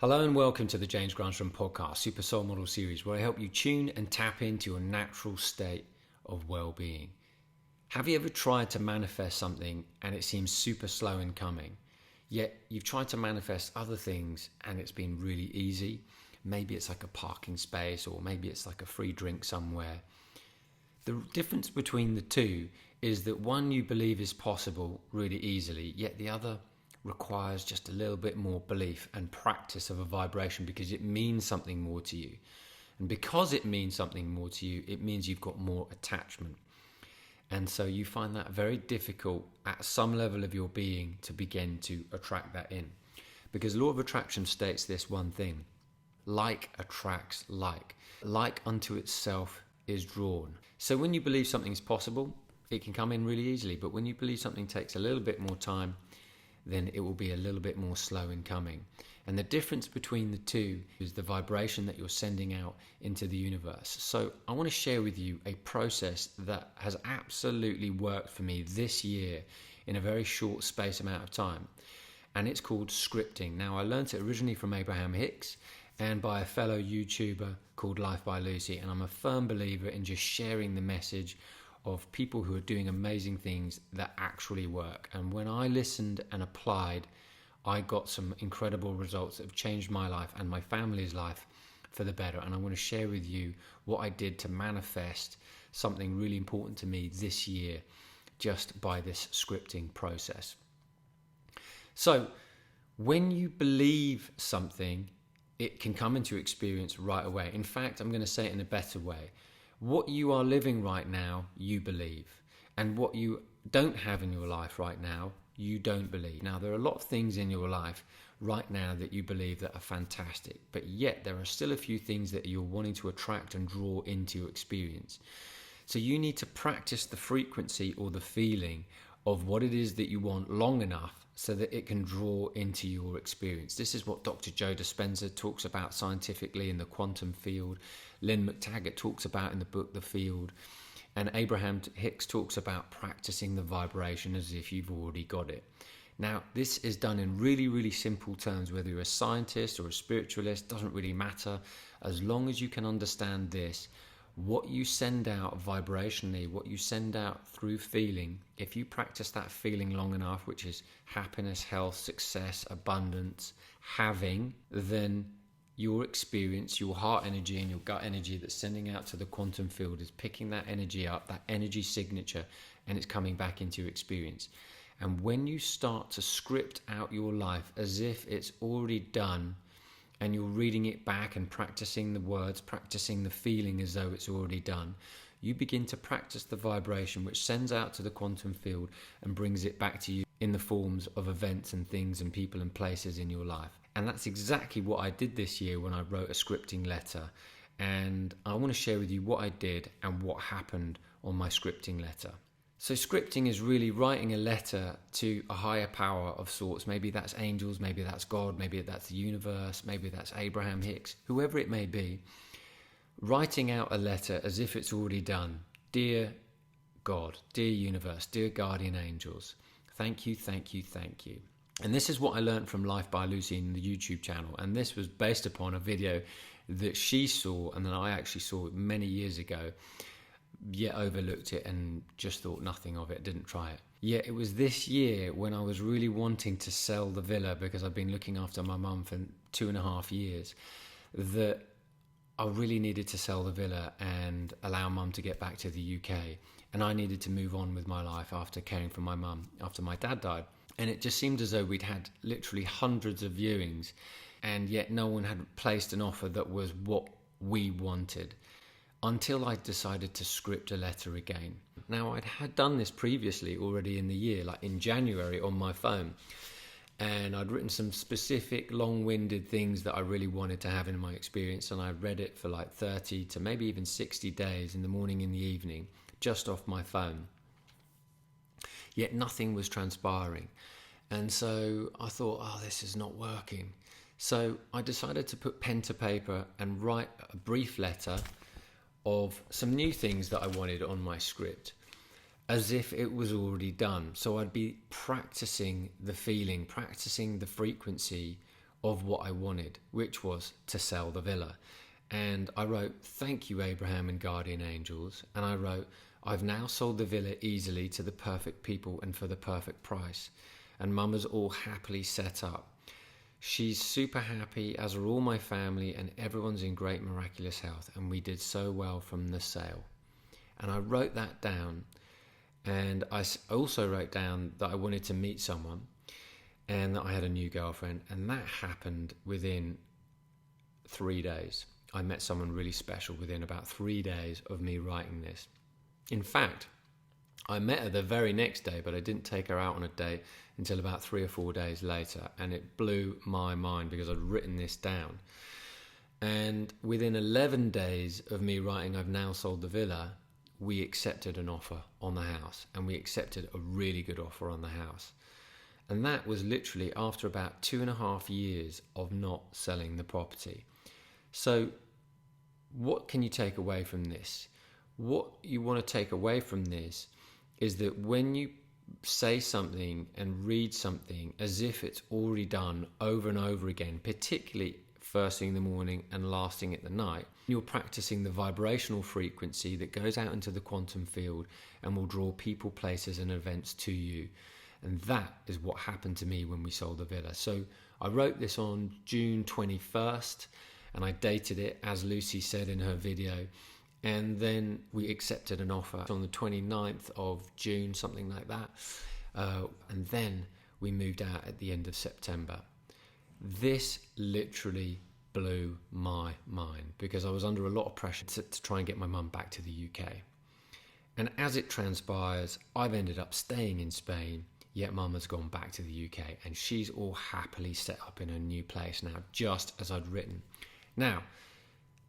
Hello and welcome to the James Granstrom podcast, Super Soul Model Series, where I help you tune and tap into your natural state of well-being. Have you ever tried to manifest something and it seems super slow in coming? Yet you've tried to manifest other things and it's been really easy. Maybe it's like a parking space, or maybe it's like a free drink somewhere. The difference between the two is that one you believe is possible really easily, yet the other requires just a little bit more belief and practice of a vibration because it means something more to you. And because it means something more to you, it means you've got more attachment. And so you find that very difficult at some level of your being to begin to attract that in. Because law of attraction states this one thing: like attracts like. Like unto itself is drawn. So when you believe something is possible, it can come in really easily. But when you believe something takes a little bit more time, then it will be a little bit more slow in coming. And the difference between the two is the vibration that you're sending out into the universe. So I want to share with you a process that has absolutely worked for me this year in a very short space amount of time. And it's called scripting. Now, I learned it originally from Abraham Hicks and by a fellow YouTuber called Life by Lucie. And I'm a firm believer in just sharing the message of people who are doing amazing things that actually work. And when I listened and applied, I got some incredible results that have changed my life and my family's life for the better. And I want to share with you what I did to manifest something really important to me this year just by this scripting process. So when you believe something, it can come into experience right away. In fact, I'm going to say it in a better way. What you are living right now, you believe. And what you don't have in your life right now, you don't believe. Now, there are a lot of things in your life right now that you believe that are fantastic, but yet there are still a few things that you're wanting to attract and draw into your experience. So you need to practice the frequency or the feeling of what it is that you want long enough so that it can draw into your experience. This is what Dr. Joe Dispenza talks about scientifically in the quantum field. Lynn McTaggart talks about in the book The Field. And Abraham Hicks talks about practicing the vibration as if you've already got it. Now, this is done in really, really simple terms. Whether you're a scientist or a spiritualist, doesn't really matter. As long as you can understand this, what you send out vibrationally, what you send out through feeling, if you practice that feeling long enough, which is happiness, health, success, abundance, having, then your experience, your heart energy and your gut energy that's sending out to the quantum field is picking that energy up, that energy signature, and it's coming back into your experience. And when you start to script out your life as if it's already done, and you're reading it back and practicing the words, practicing the feeling as though it's already done, you begin to practice the vibration which sends out to the quantum field and brings it back to you in the forms of events and things and people and places in your life. And that's exactly what I did this year when I wrote a scripting letter. And I want to share with you what I did and what happened on my scripting letter. So scripting is really writing a letter to a higher power of sorts. Maybe that's angels, maybe that's God, maybe that's the universe, maybe that's Abraham Hicks, whoever it may be. Writing out a letter as if it's already done. Dear God, dear universe, dear guardian angels, thank you, thank you, thank you. And this is what I learned from Life by Lucie in the YouTube channel. And this was based upon a video that she saw and that I actually saw many years ago, yet overlooked it and just thought nothing of it, didn't try it. Yet it was this year when I was really wanting to sell the villa, because I've been looking after my mum for 2.5 years, that I really needed to sell the villa and allow mum to get back to the UK. And I needed to move on with my life after caring for my mum after my dad died. And it just seemed as though we'd had literally hundreds of viewings, and yet no one had placed an offer that was what we wanted, until I decided to script a letter again. Now, had done this previously already in the year, like in January on my phone, and I'd written some specific long-winded things that I really wanted to have in my experience, and I read it for like 30 to maybe even 60 days in the morning, in the evening, just off my phone. Yet nothing was transpiring. And so I thought, this is not working. So I decided to put pen to paper and write a brief letter of some new things that I wanted on my script, as if it was already done. So I'd be practicing the feeling, practicing the frequency of what I wanted, which was to sell the villa. And I wrote, "Thank you, Abraham and guardian angels." And I wrote, "I've now sold the villa easily to the perfect people and for the perfect price." And Mum is all happily set up. She's super happy, as are all my family, and everyone's in great miraculous health. And we did so well from the sale. And I wrote that down. And I also wrote down that I wanted to meet someone and that I had a new girlfriend. And that happened within 3 days. I met someone really special within about 3 days of me writing this. In fact, I met her the very next day, but I didn't take her out on a date until about 3 or 4 days later. And it blew my mind because I'd written this down. And within 11 days of me writing, "I've now sold the villa," we accepted an offer on the house. And we accepted a really good offer on the house. And that was literally after about 2.5 years of not selling the property. So what can you take away from this? What you want to take away from this is that when you say something and read something as if it's already done over and over again, particularly first thing in the morning and last thing at the night, you're practicing the vibrational frequency that goes out into the quantum field and will draw people, places and events to you. And that is what happened to me when we sold the villa. So I wrote this on June 21st and I dated it, as Lucie said in her video. And then we accepted an offer on the 29th of June, something like that. And then we moved out at the end of September. This literally blew my mind because I was under a lot of pressure to try and get my mum back to the UK. And as it transpires, I've ended up staying in Spain, yet Mum has gone back to the UK and she's all happily set up in a new place now, just as I'd written. Now,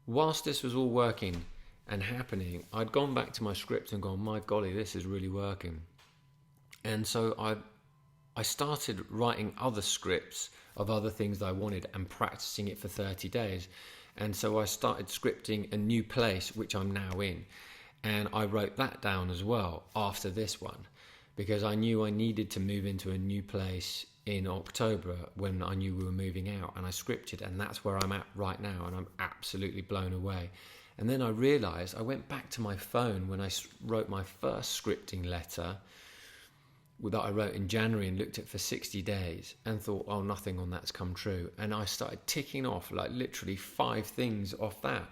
whilst this was all working and happening, I'd gone back to my script and gone, "My golly, this is really working." And so I started writing other scripts of other things that I wanted and practicing it for 30 days. And so I started scripting a new place, which I'm now in. And I wrote that down as well after this one, because I knew I needed to move into a new place in October when I knew we were moving out. And I scripted, and that's where I'm at right now. And I'm absolutely blown away. And then I realized, I went back to my phone when I wrote my first scripting letter that I wrote in January and looked at for 60 days and thought, "Oh, nothing on that's come true." And I started ticking off like literally 5 things off that.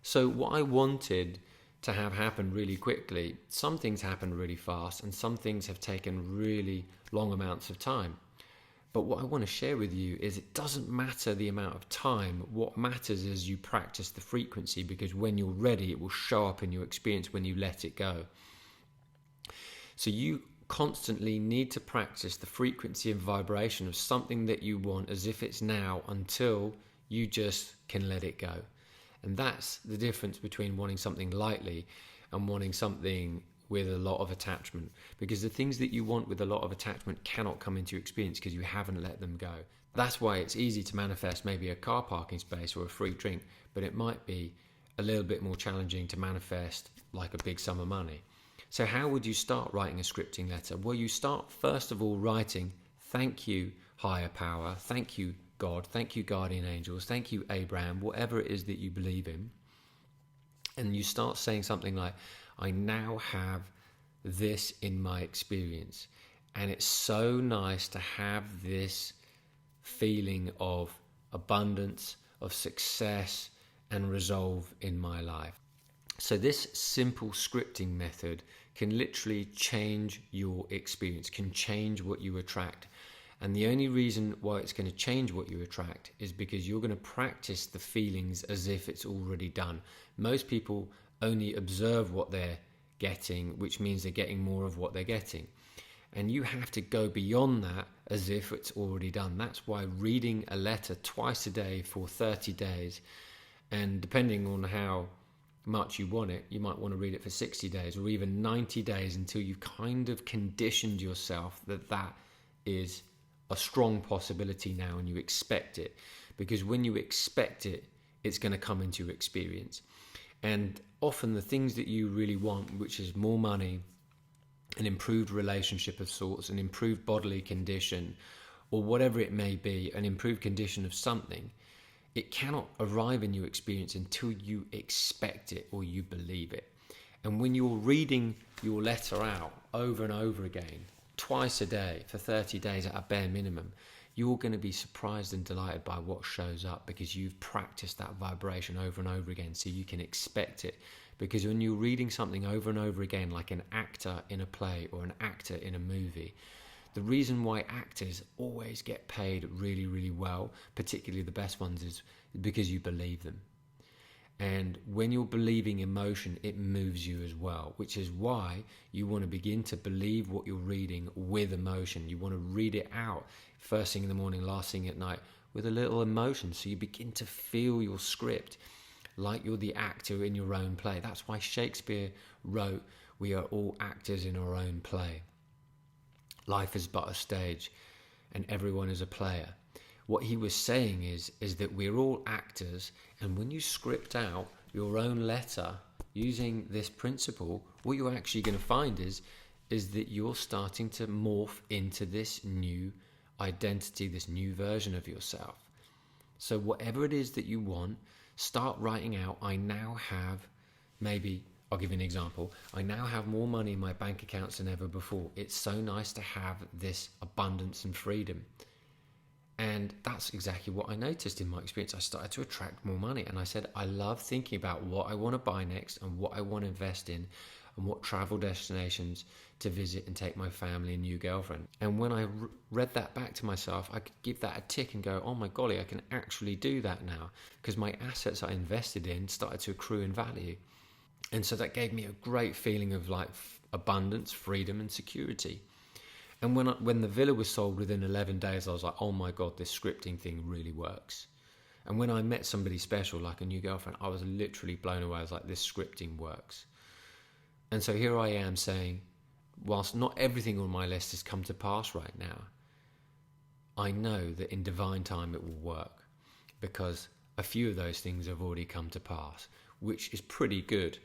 So what I wanted to have happen really quickly, some things happened really fast and some things have taken really long amounts of time. But what I want to share with you is it doesn't matter the amount of time. What matters is you practice the frequency, because when you're ready, it will show up in your experience when you let it go. So you constantly need to practice the frequency and vibration of something that you want as if it's now, until you just can let it go. And that's the difference between wanting something lightly and wanting something with a lot of attachment, because the things that you want with a lot of attachment cannot come into your experience because you haven't let them go. That's why it's easy to manifest maybe a car parking space or a free drink, but it might be a little bit more challenging to manifest like a big sum of money. So how would you start writing a scripting letter? Well, you start first of all writing, "Thank you, higher power. Thank you, God. Thank you, guardian angels. Thank you, Abraham," whatever it is that you believe in. And you start saying something like, "I now have this in my experience. And it's so nice to have this feeling of abundance, of success and resolve in my life." So this simple scripting method can literally change your experience, can change what you attract. And the only reason why it's going to change what you attract is because you're going to practice the feelings as if it's already done. Most people only observe what they're getting, which means they're getting more of what they're getting. And you have to go beyond that as if it's already done. That's why reading a letter twice a day for 30 days, and depending on how much you want it, you might want to read it for 60 days or even 90 days until you've kind of conditioned yourself that that is a strong possibility now and you expect it. Because when you expect it, it's going to come into your experience. And often the things that you really want, which is more money, an improved relationship of sorts, an improved bodily condition, or whatever it may be, an improved condition of something, it cannot arrive in your experience until you expect it or you believe it. And when you're reading your letter out over and over again, twice a day for 30 days at a bare minimum, you're going to be surprised and delighted by what shows up, because you've practiced that vibration over and over again, so you can expect it. Because when you're reading something over and over again, like an actor in a play or an actor in a movie, the reason why actors always get paid really, really well, particularly the best ones, is because you believe them. And when you're believing emotion, it moves you as well, which is why you want to begin to believe what you're reading with emotion. You want to read it out first thing in the morning, last thing at night, with a little emotion. So you begin to feel your script like you're the actor in your own play. That's why Shakespeare wrote, "We are all actors in our own play. Life is but a stage and everyone is a player." What he was saying is that we're all actors, and when you script out your own letter using this principle, what you're actually going to find is that you're starting to morph into this new identity, this new version of yourself. So whatever it is that you want, start writing out, I now have, maybe, I'll give you an example, I now have more money in my bank accounts than ever before. It's so nice to have this abundance and freedom. And that's exactly what I noticed in my experience. I started to attract more money, and I said, I love thinking about what I want to buy next and what I want to invest in and what travel destinations to visit and take my family and new girlfriend. And when I read that back to myself, I could give that a tick and go, oh my golly, I can actually do that now, because my assets I invested in started to accrue in value. And so that gave me a great feeling of like abundance, freedom and security. And when the villa was sold within 11 days, I was like, oh my God, this scripting thing really works. And when I met somebody special, like a new girlfriend, I was literally blown away. I was like, this scripting works. And so here I am saying, whilst not everything on my list has come to pass right now, I know that in divine time it will work, because a few of those things have already come to pass, which is pretty good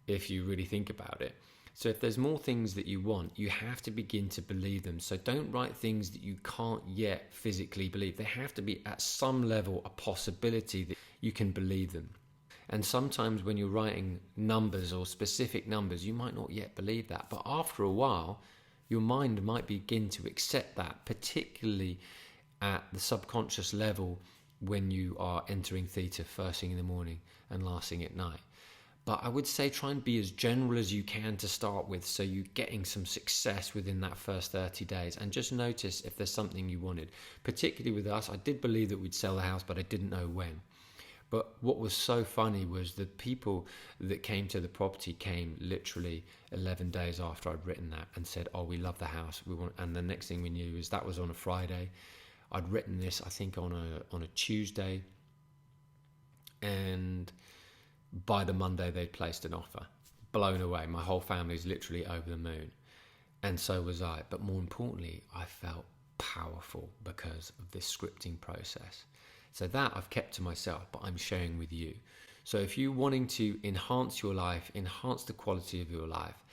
if you really think about it. So if there's more things that you want, you have to begin to believe them. So don't write things that you can't yet physically believe. They have to be at some level a possibility that you can believe them. And sometimes when you're writing numbers or specific numbers, you might not yet believe that. But after a while, your mind might begin to accept that, particularly at the subconscious level when you are entering theta first thing in the morning and last thing at night. But I would say try and be as general as you can to start with, so you're getting some success within that first 30 days. And just notice if there's something you wanted. Particularly with us, I did believe that we'd sell the house, but I didn't know when. But what was so funny was the people that came to the property came literally 11 days after I'd written that and said, oh, we love the house. And the next thing we knew is that was on a Friday. I'd written this, I think, on a Tuesday. And by the Monday, they'd placed an offer. Blown away. My whole family's literally over the moon. And so was I. But more importantly, I felt powerful because of this scripting process. So that I've kept to myself, but I'm sharing with you. So if you're wanting to enhance your life, enhance the quality of your life,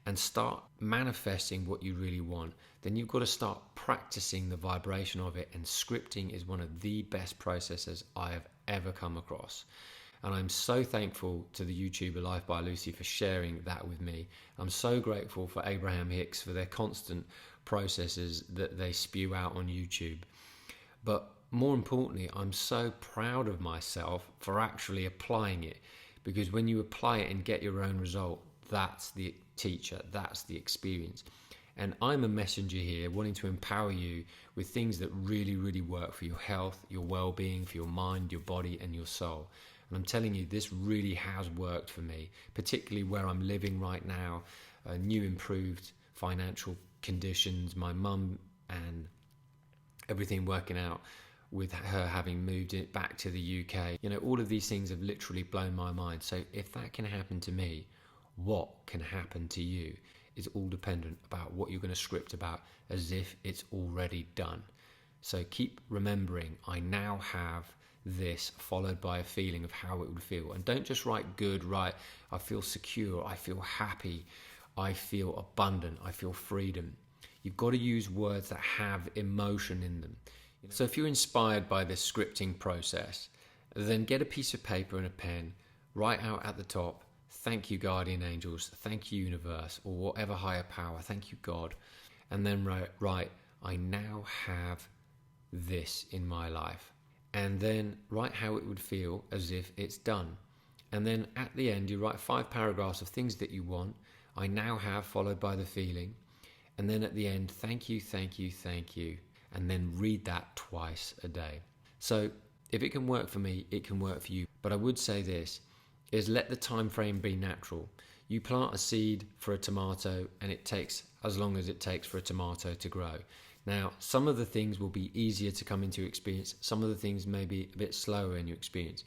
and start manifesting what you really want, then you've got to start practicing the vibration of it. And scripting is one of the best processes I have ever come across. And I'm so thankful to the YouTuber Life by Lucie for sharing that with me. I'm so grateful for Abraham Hicks for their constant processes that they spew out on YouTube. But more importantly, I'm so proud of myself for actually applying it, because when you apply it and get your own result, that's the teacher, that's the experience. And I'm a messenger here wanting to empower you with things that really, really work for your health, your well-being, for your mind, your body and your soul. And I'm telling you, this really has worked for me, particularly where I'm living right now, new improved financial conditions, my mum and everything working out with her having moved it back to the UK. You know, all of these things have literally blown my mind. So if that can happen to me, what can happen to you is all dependent about what you're going to script about, as if it's already done. So keep remembering, I now have this, followed by a feeling of how it would feel. And don't just write good, write I feel secure, I feel happy, I feel abundant, I feel freedom. You've got to use words that have emotion in them. So if you're inspired by this scripting process, then get a piece of paper and a pen, write out at the top, thank you guardian angels, thank you universe, or whatever higher power, thank you God, and then write I now have this in my life, and then write how it would feel as if it's done. And then at the end you write 5 paragraphs of things that you want, I now have, followed by the feeling, and then at the end, thank you, thank you, thank you, and then read that twice a day. So if it can work for me, it can work for you. But I would say this, is let the time frame be natural. You plant a seed for a tomato and it takes as long as it takes for a tomato to grow. Now, some of the things will be easier to come into experience. Some of the things may be a bit slower in your experience.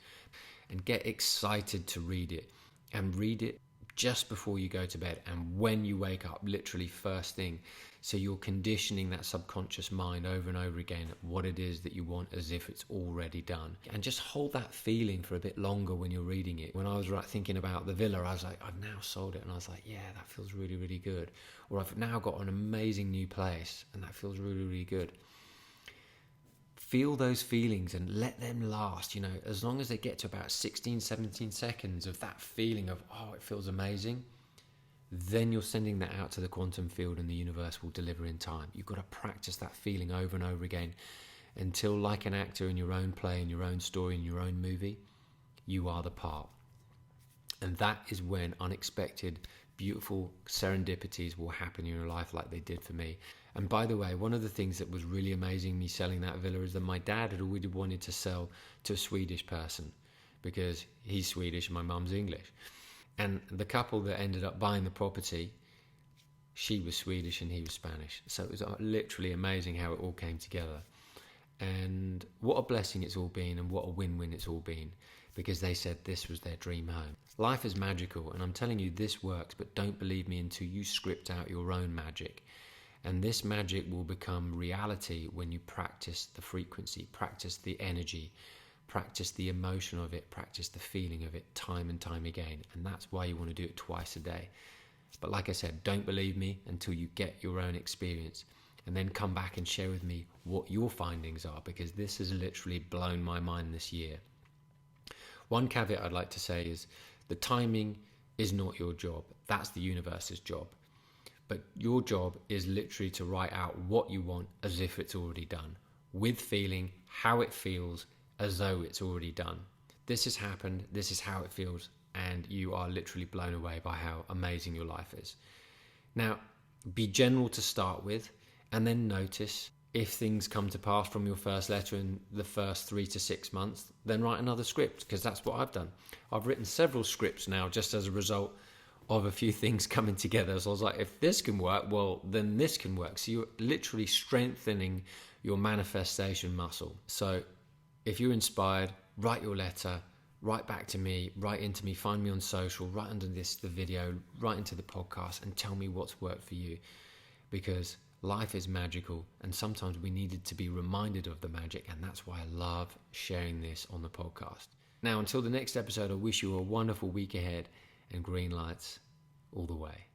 And get excited to read it. And read it just before you go to bed and when you wake up, literally first thing. So you're conditioning that subconscious mind over and over again what it is that you want as if it's already done. And just hold that feeling for a bit longer when you're reading it. When I was thinking about the villa, I was like, I've now sold it. And I was like, yeah, that feels really, really good. Or I've now got an amazing new place and that feels really, really good. Feel those feelings and let them last, as long as they get to about 16, 17 seconds of that feeling of, oh, it feels amazing, then you're sending that out to the quantum field and the universe will deliver in time. You've got to practice that feeling over and over again until, like an actor in your own play, in your own story, in your own movie, you are the part. And that is when unexpected, beautiful serendipities will happen in your life like they did for me. And by the way, one of the things that was really amazing me selling that villa is that my dad had already wanted to sell to a Swedish person because he's Swedish and my mum's English. And the couple that ended up buying the property, she was Swedish and he was Spanish. So it was literally amazing how it all came together. And what a blessing it's all been, and what a win-win it's all been, because they said this was their dream home. Life is magical, and I'm telling you this works, but don't believe me until you script out your own magic. And this magic will become reality when you practice the frequency, practice the energy, practice the emotion of it, practice the feeling of it time and time again. And that's why you want to do it twice a day. But like I said, don't believe me until you get your own experience, and then come back and share with me what your findings are, because this has literally blown my mind this year. One caveat I'd like to say is the timing is not your job. That's the universe's job. But your job is literally to write out what you want as if it's already done, with feeling how it feels as though it's already done. This has happened, this is how it feels, and you are literally blown away by how amazing your life is. Now, be general to start with, and then notice if things come to pass from your first letter in the first 3 to 6 months, then write another script, because that's what I've done. I've written several scripts now just as a result of a few things coming together. So I was like, if this can work, well, then this can work. So you're literally strengthening your manifestation muscle. So if you're inspired, write your letter, write back to me, write into me, find me on social, write under the video, write into the podcast, and tell me what's worked for you. Because life is magical, and sometimes we needed to be reminded of the magic, and that's why I love sharing this on the podcast. Now, until the next episode, I wish you a wonderful week ahead, and green lights all the way.